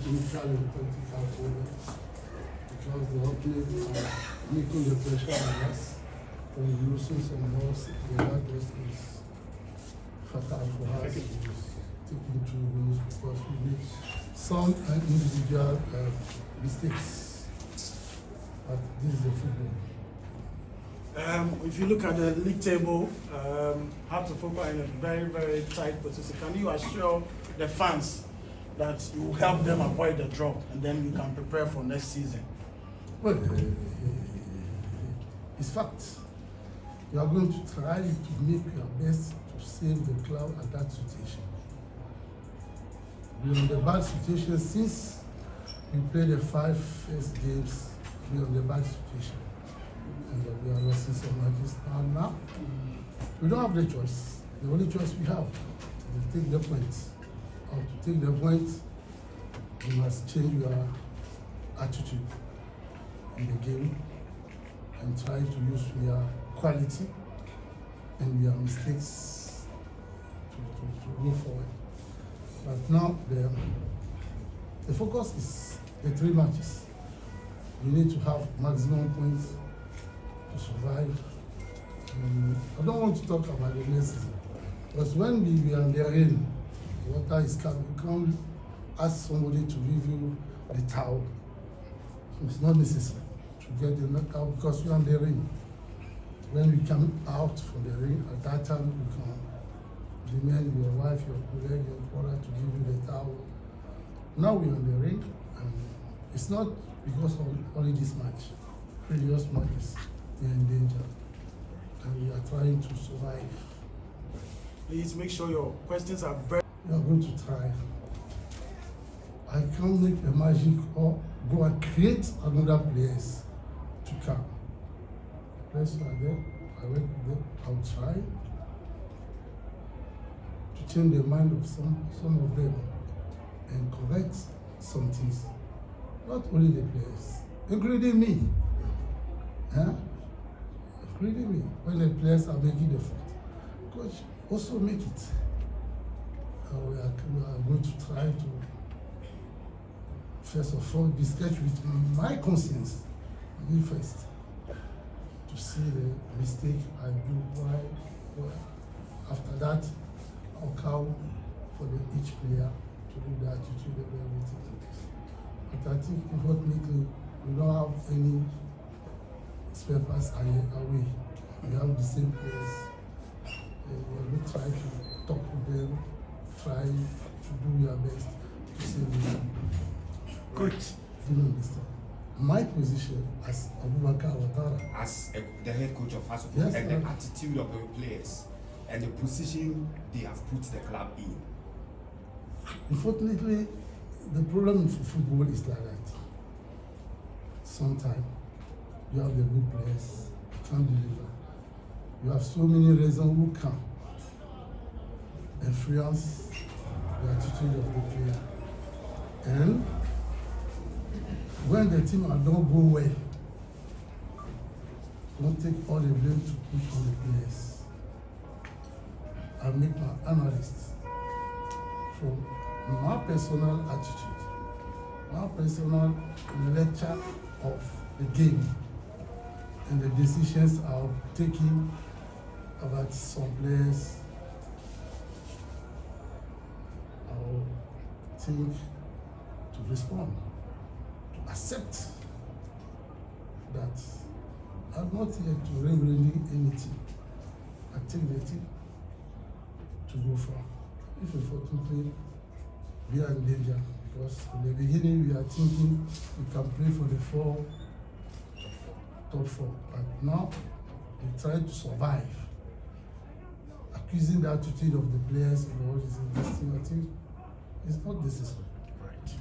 technical and tactical problem because the opponent are making the pressure on us from losing some balls. The other is fatal for us to taking 2 goals because we make some individual mistakes. But this is the football. If you look at the league table, Hearts of Oak are in a very, very tight position. Can you assure the fans that you will help them avoid the drop and then you can prepare for next season? Well, it's fact. You are going to try to make your best to save the club at that situation. We are in the bad situation since we played the 5 first games. We are in the bad situation. And we are losing some matches. And now, we don't have the choice. The only choice we have is to take the points. Or to take the points, you must change your attitude in the game and try to use your quality and your mistakes to move forward. But now, the focus is the 3 matches. We need to have maximum points to survive. I don't want to talk about the next season, because when we are in the rain, water is coming, you can't ask somebody to give you the towel. It's not necessary to get the knockout because we are in the rain. When we come out from the rain, at that time you can demand your wife, your colleague, your brother to give you the towel. Now we are in the rain, and it's not because of only this match. Previous matches, we are in danger, and we are trying to survive. Please make sure your questions are very... We are going to try. I can't make a magic or go and create another players to come. Players are there, I work with them, I'll try to change the mind of some of them and correct some things. Not only the players, including me. Including me. When the players are making the fault, coach, also make it. We are going to try to, first of all, discuss with my conscience, me first, to see the mistake I do, why. After that, I'll come for each player to do the attitude and everything. But I think, unfortunately, we don't have any spare parts away. We have the same players. We try to talk with them, try to do your best to save them. Coach, do you understand? My position as Quattara, as the head coach of Hearts of Oak, yes, and the attitude of the players and the position they have put the club in. Unfortunately, the problem for football is like that. Sometimes you have the good players, you can't deliver. You have so many reasons who can influence the attitude of the player. And when the team don't go well, don't take all the blame to put on the players. I make my analysis from my personal attitude, my personal lecture of the game, and the decisions I'm taking about some players. I'll think to respond, to accept that I'm not here to regulate anything. I take the team to go far. If unfortunately we are in danger, because in the beginning we are thinking we can play for the top four, but now we try to survive. Accusing the attitude of the players and all this thing, I think it's not necessary. Right.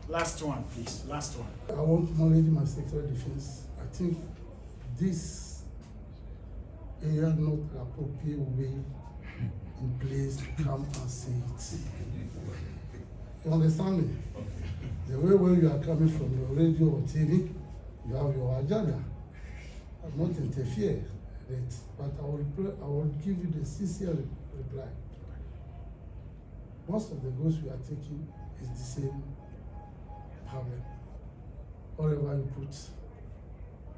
Last one, please. Last one. I want to manage my sector defense. I think this area not appropriate way in place to come and say it. You understand me? The way when you are coming from your radio or TV, you have your agenda. I'm not interfere with it, but I will give you the sincere reply. Most of the goals we are taking is the same problem. Whatever you put,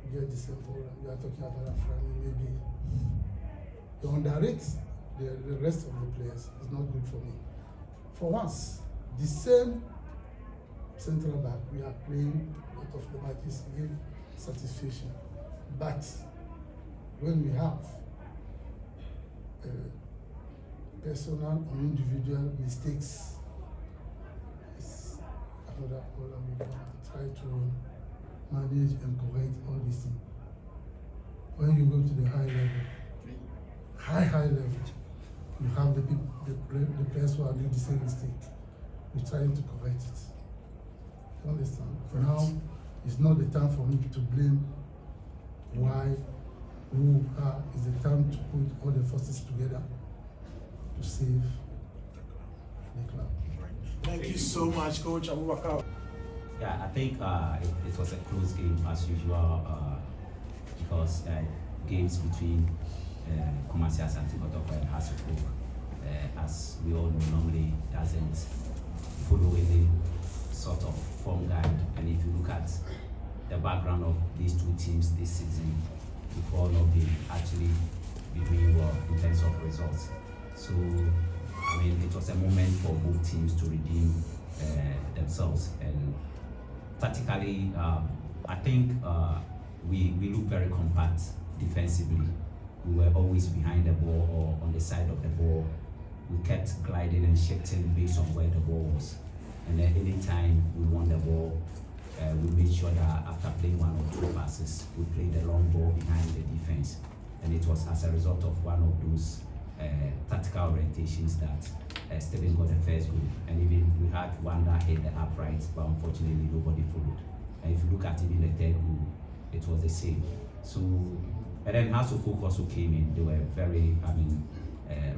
you get the same problem. You are talking about a friend, maybe you underrate the rest of the players. It's not good for me. For once, the same central back we are playing out of the matches give satisfaction. But when we have personal or individual mistakes, it's another problem. We can try to manage and correct all these things. When you go to the high level, high level, you have the people, the players who are doing the same mistake. We're trying to correct it. You understand? For now, it's not the time for me to blame why, who, how. It's the time to put all the forces together to save the club. Thank you so much, Coach Abubakar. Yeah, I think it was a close game as usual because games between Kumasi Asante Kotoko and Hasselhoff, as we all know, normally doesn't follow any sort of form guide. And if you look at the background of these two teams this season, before not being actually doing well in terms of results. So, I mean, it was a moment for both teams to redeem themselves. And tactically, I think we look very compact defensively. We were always behind the ball or on the side of the ball. We kept gliding and shifting based on where the ball was. And then anytime we won the ball, we made sure that after playing one or two passes, we played the long ball behind the defense. And it was as a result of one of those tactical orientations that Steven got the first goal. And even we had one that hit the upright, but unfortunately nobody followed. And if you look at even the third goal, it was the same. So, and then Hasselhoff also came in. They were very,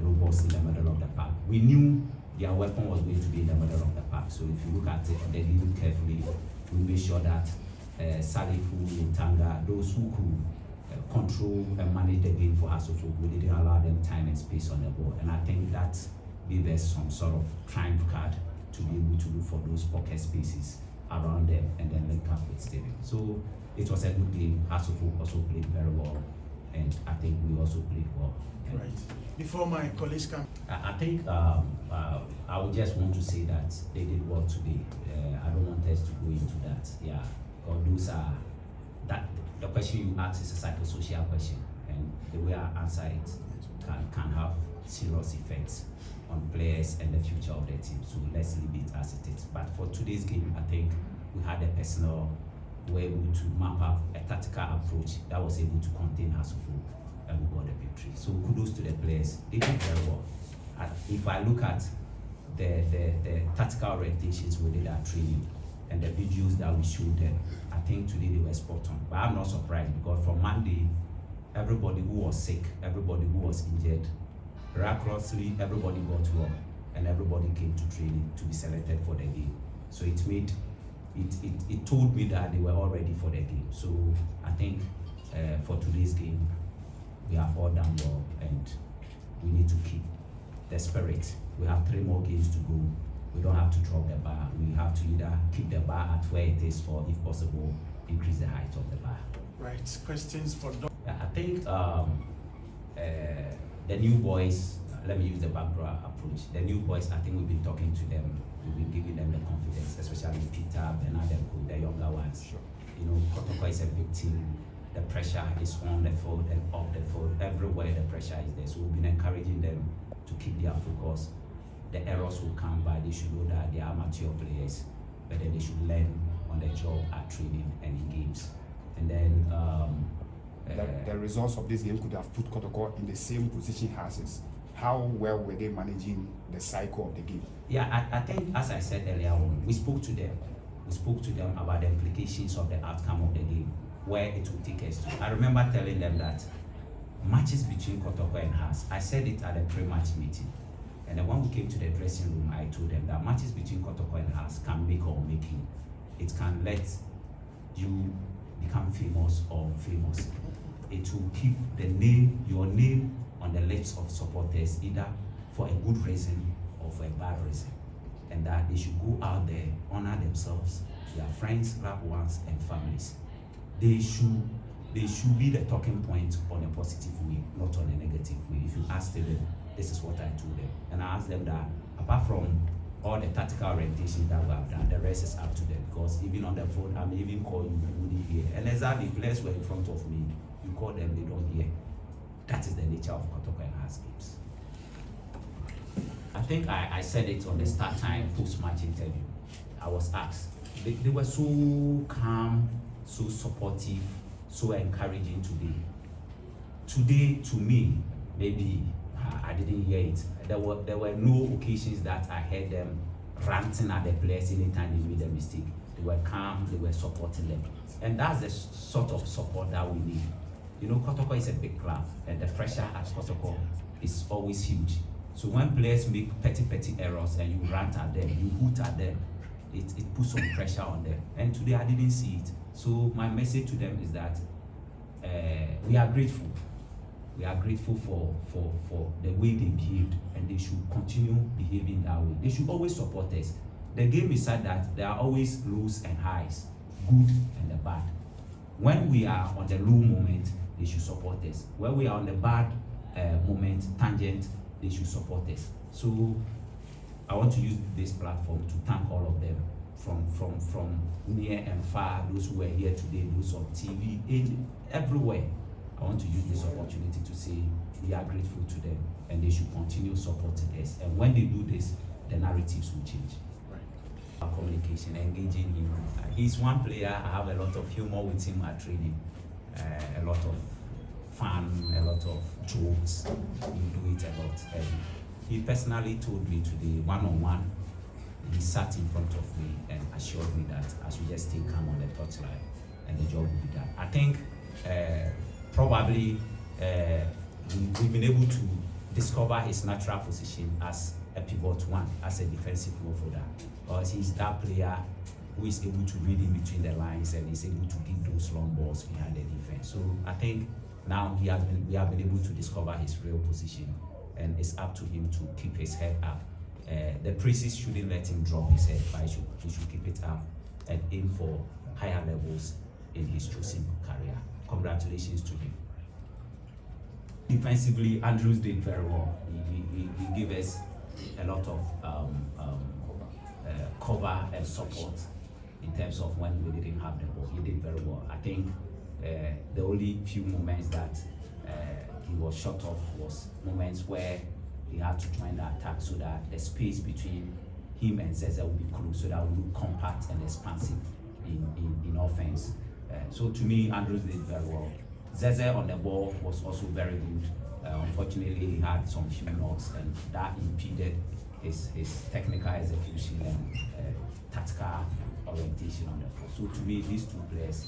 robust in the middle of the park. We knew their weapon was going to be in the middle of the park. So if you look at it, they did it carefully. We made sure that Salifu, Tanga, those who could control and manage the game for Hasselhoff, we didn't allow them time and space on the ball. And I think that gave us some sort of triumph card to be able to look for those pocket spaces around them and then link up with Steven. So it was a good game. Hasselhoff also played very well, and I think we also played well. Right. Before my colleagues come, I think I would just want to say that they did well today. I don't want us to go into that. Yeah, because those are that the question you ask is a psychosocial question, and the way I answer it can have serious effects on players and the future of the team. So let's leave it as it is. But for today's game, I think we had a personal, we were able to map up a tactical approach that was able to contain Hasselhoff, and we got the victory. So kudos to the players. They did very well. If I look at the tactical orientations we did at training and the videos that we showed them, I think today they were spot on. But I'm not surprised because from Monday, everybody who was sick, everybody who was injured, miraculously everybody got well and everybody came to training to be selected for the game. So it told me that they were all ready for the game. So I think for today's game, we have all done well and we need to keep the spirit. We have 3 more games to go. We don't have to drop the bar. We have to either keep the bar at where it is or, if possible, increase the height of the bar. right? Questions for Doc. Yeah, I think the new boys, let me use the background approach. The new boys, I think we've been talking to them, we've been giving them the confidence, especially Peter, Bernard, and the younger ones. Sure. You know, Kotoko is a big team. The pressure is on the field and off the field. Everywhere the pressure is there. So we've been encouraging them to keep their focus. The errors will come by. They should know that they are mature players, but then they should learn on the job at training and in games. And then The results of this game could have put Kotoko in the same position as us. How well were they managing the cycle of the game? Yeah, I think, as I said earlier on, we spoke to them. We spoke to them about the implications of the outcome of the game, where it will take us to. I remember telling them that matches between Kotoko and us, I said it at a pre-match meeting. And then when we came to the dressing room, I told them that matches between Kotoko and us can make or make you. It can let you become famous or famous. It will keep the name, your name, on the lips of supporters, either for a good reason or for a bad reason. And that they should go out there, honor themselves, their friends, loved ones, and families. They should be the talking point on a positive way, not on a negative way. If you ask them, this is what I told them. And I asked them that apart from all the tactical orientation that we have done, the rest is up to them. Because even on the phone, I may even call you, you wouldn't hear. And exactly, players were in front of me. You call them, they don't hear. That is the nature of Kotoko and Hearts games. I think I said it on the start time post-match interview. I was asked. They were so calm, so supportive, so encouraging today. Today, to me, maybe I didn't hear it. There were no occasions that I heard them ranting at the players anytime they made a mistake. They were calm, they were supporting them. And that's the sort of support that we need. You know, Kotoko is a big club, and the pressure at Kotoko is always huge. So when players make petty errors and you rant at them, you hoot at them, it puts some pressure on them. And today I didn't see it. So my message to them is that we are grateful. We are grateful for the way they behaved, and they should continue behaving that way. They should always support us. The game is such that there are always lows and highs, good and the bad. When we are on the low moment, they should support us. When we are on the bad moment, tangent, they should support us. So I want to use this platform to thank all of them, from near and far, those who were here today, those on TV, everywhere. I want to use this opportunity to say we are grateful to them, and they should continue supporting us. And when they do this, the narratives will change. Our communication, engaging him. He's one player. I have a lot of humor with him at training, a lot of fun, a lot of jokes. We do it a lot. And he personally told me today, one-on-one, he sat in front of me and assured me that I should just stay calm on the touchline and the job will be done. I think probably we've been able to discover his natural position as a pivot one, as a defensive midfielder. Because he's that player who is able to read in between the lines and is able to give those long balls behind the defense. So I think now we have been able to discover his real position, and it's up to him to keep his head up. The praises shouldn't let him drop his head, but he should keep it up and aim for higher levels in his chosen career. Congratulations to him. Defensively, Andrews did very well. He gave us a lot of cover and support in terms of when we didn't have the ball. He did very well. I think the only few moments that he was short of was moments where he had to join the attack so that the space between him and Zeze will be close, so that we look compact and expansive in offense. So to me, Andrews did very well. Zeze on the ball was also very good. Unfortunately, he had some few knocks, and that impeded his technical execution and tactical orientation on the field. So to me, these two players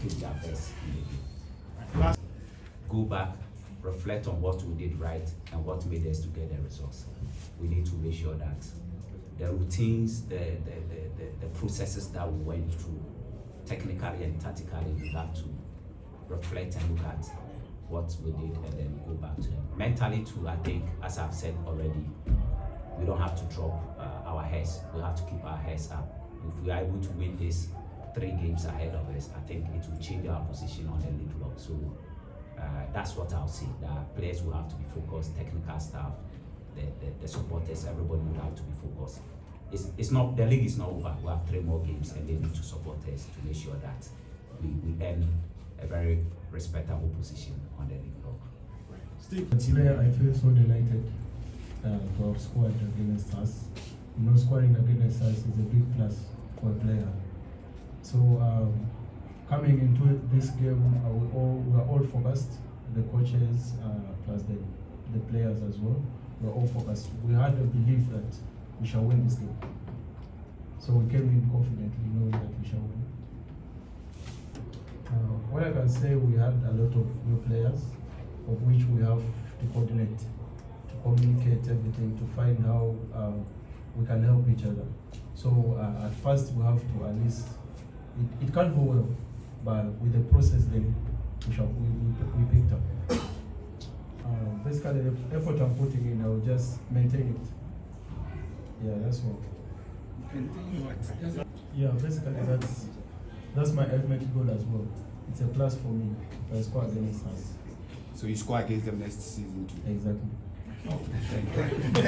did their best in the game. Go back, reflect on what we did right and what made us to get the results. We need to make sure that the routines, the processes that we went through, technically and tactically, we have to reflect and look at what we did and then go back to them. Mentally too, I think, as I've said already, we don't have to drop our heads. We have to keep our heads up. If we are able to win this 3 games ahead of us, I think it will change our position on the league block. So that's what I'll say. The players will have to be focused, technical staff, the supporters, everybody will have to be focused. It's not, the league is not over. We have 3 more games, and they need to support us to make sure that we earn a very respectable position on the league block. Steve, Player, I feel so delighted to have scored against us. You know, scoring against us is a big plus for a player. So coming into this game, we are all focused. The coaches plus the players as well. We are all focused. We had a belief that we shall win this game. So we came in confidently knowing that we shall win. What I can say, we had a lot of new players, of which we have to coordinate, to communicate everything, to find how we can help each other. So at first we have to at least, it can't go well, but with the process then we picked up. Basically the effort I'm putting in, I will just maintain it. Yeah, that's all. Yeah, basically that's my ultimate goal as well. It's a plus for me if I score against us. So you score against them next season too. Exactly. Thank you.